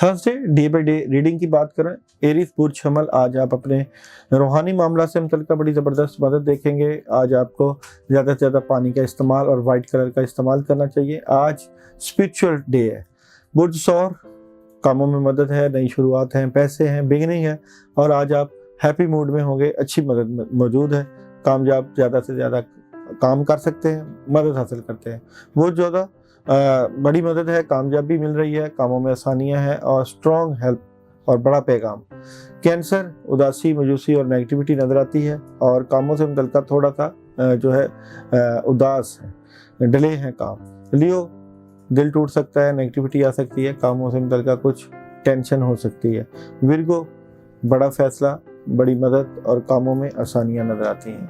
Thursday day by day reading की बात करें, एरीज बुर्ज हमल, आज आप अपने रूहानी मामला से मुतल्लिक़ बड़ी ज़बरदस्त मदद देखेंगे। आज आपको ज़्यादा से ज़्यादा पानी का इस्तेमाल और वाइट कलर का इस्तेमाल करना चाहिए। आज स्पिरिचुअल डे है। बुर्ज सौर, कामों में मदद है, नई शुरुआत हैं, पैसे हैं, बिगनिंग है और आज आप हैप्पी मूड में होंगे, अच्छी मदद मौजूद है। कामयाब ज़्यादा से ज़्यादा काम कर सकते हैं, मदद हासिल करते हैं। बहुत ज़्यादा बड़ी मदद है, कामयाबी मिल रही है, कामों में आसानियां हैं और स्ट्रॉन्ग हेल्प और बड़ा पैगाम। कैंसर, उदासी, मायूसी और नेगेटिविटी नजर आती है और कामों से मुतल्लिक़ थोड़ा सा जो है उदास है, डिले है काम। लियो, दिल टूट सकता है, नेगेटिविटी आ सकती है, कामों से मुतल्लिक़ कुछ टेंशन हो सकती है। विर्गो, बड़ा फैसला, बड़ी मदद और कामों में आसानियां नजर आती हैं।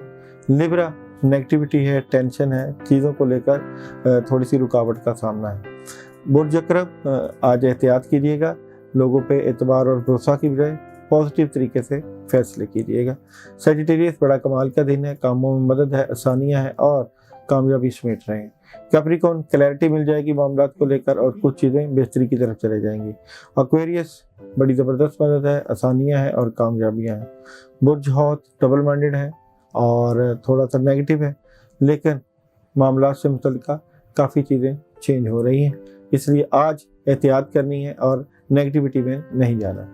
लिब्रा, नेगेटिविटी है, टेंशन है, चीज़ों को लेकर थोड़ी सी रुकावट का सामना है। बुर्ज अक़रब, आज एहतियात कीजिएगा, लोगों पे एतबार और भरोसा की बजाय पॉजिटिव तरीके से फैसले कीजिएगा। सजिटेरियस, बड़ा कमाल का दिन है, कामों में मदद है, आसानियां हैं और कामयाबी समेट रहे हैं। कैप्रिकॉर्न, क्लैरिटी मिल जाएगी मामलात को लेकर और कुछ चीज़ें बेहतरी की तरफ चले जाएंगी। एक्वेरियस, बड़ी ज़बरदस्त मदद है, आसानियां हैं और कामयाबियां हैं। बुर्ज हौत, डबल माइंडेड है और थोड़ा सा नेगेटिव है, लेकिन मामला से मुतल्लिक़ काफ़ी चीज़ें चेंज हो रही हैं, इसलिए आज एहतियात करनी है और नेगेटिविटी में नहीं जाना।